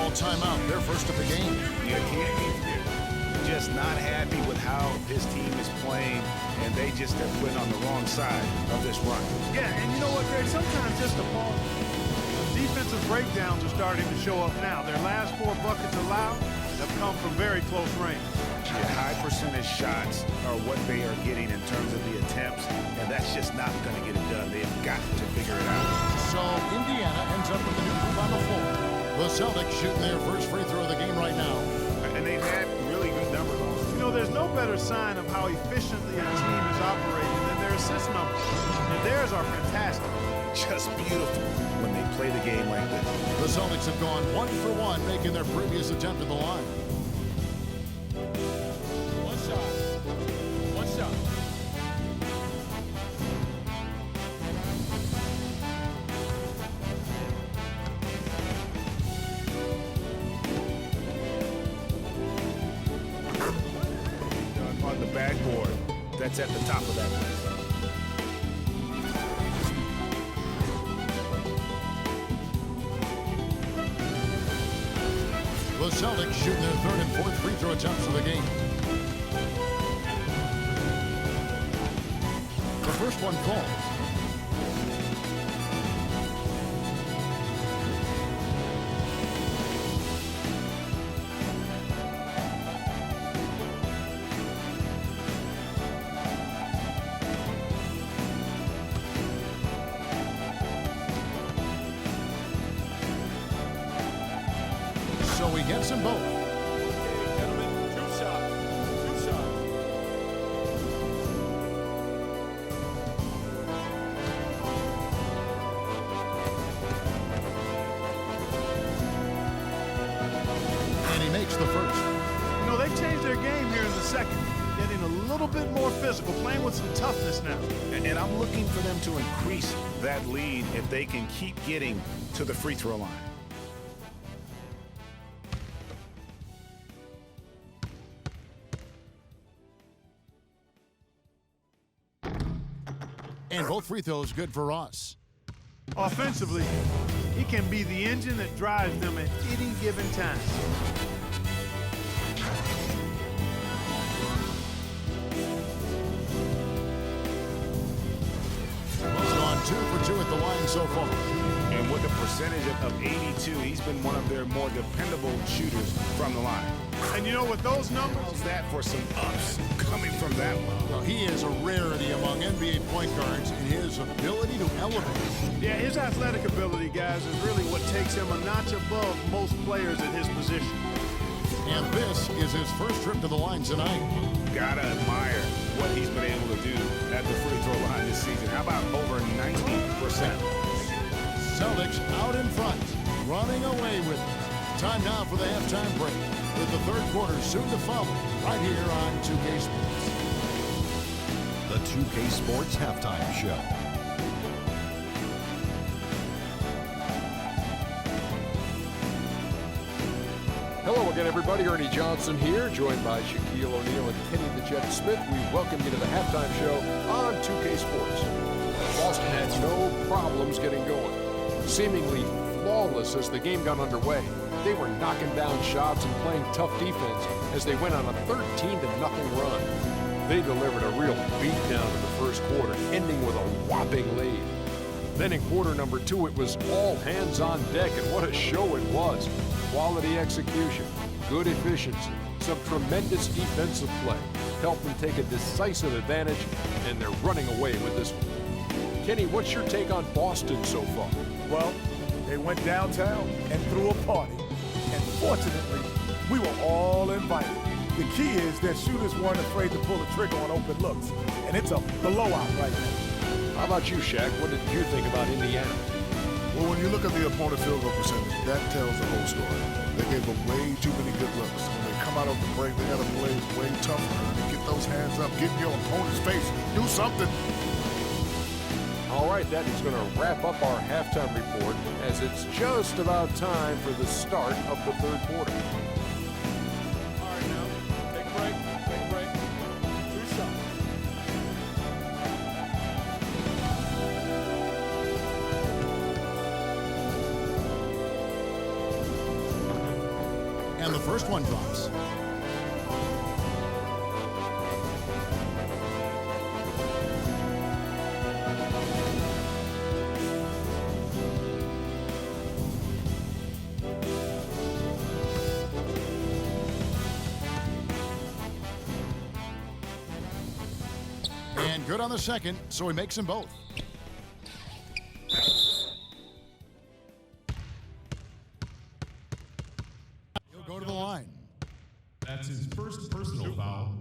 call timeout. They're first of the game. Yeah, Kenny, just not happy with how his team is playing, and they just have been on the wrong side of this run. Yeah, and you know what, Greg? Sometimes just a pause. The defensive breakdowns are starting to show up now. Their last 4 buckets allowed have come from very close range. Yeah, high percentage shots are what they are getting in terms of the attempts, and that's just not going to get it done. They've got to figure it out. So Indiana ends up with a new group on the floor. The Celtics shooting their first free throw of the game right now. And they've had really good numbers on. You know, there's no better sign of how efficiently a team is operating than their assist numbers. And theirs are fantastic. Just beautiful when they play the game like this. The Celtics have gone 1 for 1, making their previous attempt at the line. One shot. One shot. On the backboard, that's at the top of that list. The Celtics shooting their third and fourth free throw attempts of the game. The first one falls. So he gets them both. Okay, gentlemen, 2 shots. 2 shots. And he makes the first. You know, they've changed their game here in the second. Getting a little bit more physical, playing with some toughness now. And I'm looking for them to increase that lead if they can keep getting to the free throw line. And both free throws good for Ross. Offensively, he can be the engine that drives them at any given time. He's gone 2 for 2 at the line so far. And with a percentage of 82, he's been one of their more dependable shooters from the line. And you know, with those numbers, How's that for some ups coming from that one? Well, he is a rarity among NBA point guards in his ability to elevate. yeah, his athletic ability, guys, is really what takes him a notch above most players at his position. And this is his first trip to the line tonight. Gotta admire what he's been able to do at the free throw line this season. How about over 90%? Celtics out in front, running away with it. Time now for the halftime break, with the third quarter soon to follow, right here on 2K Sports. The 2K Sports Halftime Show. Hello again, everybody. Ernie Johnson here, joined by Shaquille O'Neal and Kenny the Jet Smith. We welcome you to the halftime show on 2K Sports. Boston had no problems getting going. Seemingly flawless as the game got underway. They were knocking down shots and playing tough defense as they went on a 13-0 run. They delivered a real beatdown in the first quarter, ending with a whopping lead. Then in quarter number 2, it was all hands on deck, and what a show it was. Quality execution, good efficiency, some tremendous defensive play helped them take a decisive advantage, and they're running away with this one. Kenny, what's your take on Boston so far? Well, they went downtown and threw a party. And fortunately, we were all invited. The key is that shooters weren't afraid to pull the trigger on open looks. And it's a blowout right now. How about you, Shaq? What did you think about Indiana? Well, when you look at the opponent field goal percentage, that tells the whole story. They gave up way too many good looks. When they come out of the break, they got to play way tougher. Get those hands up, get in your opponent's face, do something. All right, that is going to wrap up our halftime report as it's just about time for the start of the third quarter. All right, now, take a break, take a break. 2 shots. And the first one drops. And good on the second, so he makes them both. He'll go to the line. That's his first personal foul.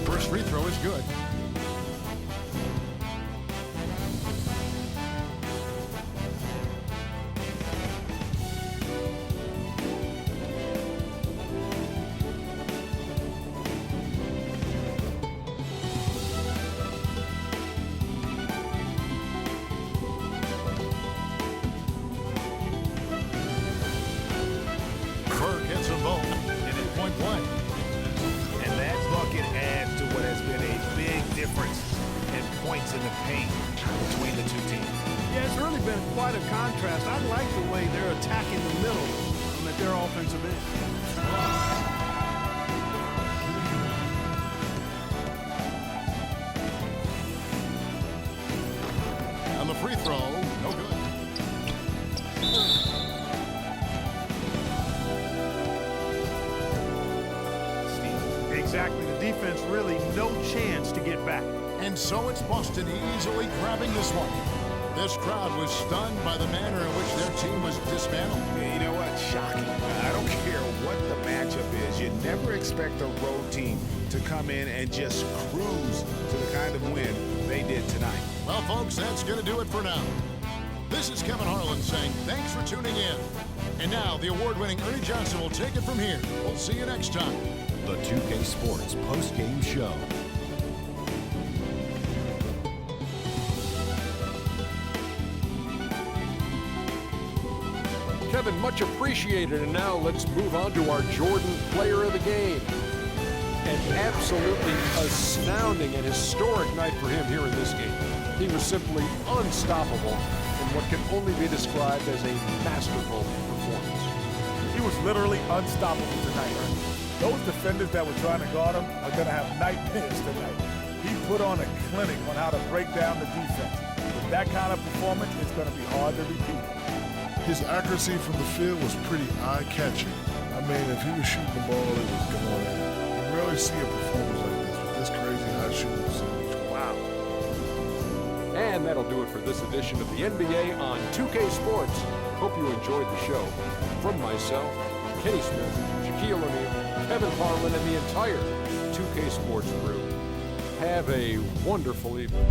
First free throw is good. Burke hits them both. And it's point blank. And that bucket adds to what has been a big difference in points in the paint between the two teams. Yeah, it's really been quite a contrast. I like the way they're attacking the middle at their offensive end. On the free throw, no good. Exactly. The defense really no chance to get back. And so it's Boston easily grabbing this one. This crowd was stunned by the manner in which their team was dismantled. Yeah, you know what? Shocking. I don't care what the matchup is. You never expect a road team to come in and just cruise to the kind of win they did tonight. Well, folks, that's going to do it for now. This is Kevin Harlan saying thanks for tuning in. And now the award-winning Ernie Johnson will take it from here. We'll see you next time. The 2K Sports post-game show. Kevin, much appreciated. And now let's move on to our Jordan Player of the Game. An absolutely astounding and historic night for him here in this game. He was simply unstoppable in what can only be described as a masterful performance. He was literally unstoppable tonight, Ernie. Those defenders that were trying to guard him are going to have nightmares tonight. He put on a clinic on how to break down the defense. With that kind of performance, it's going to be hard to repeat. His accuracy from the field was pretty eye-catching. I mean, if he was shooting the ball, it was going in. You rarely see a performance like this with this crazy high shooting percentage. Wow. And that'll do it for this edition of the NBA on 2K Sports. Hope you enjoyed the show. From myself, Kenny Smith, Shaquille O'Neal, Kevin Harlan, and the entire 2K Sports crew, have a wonderful evening.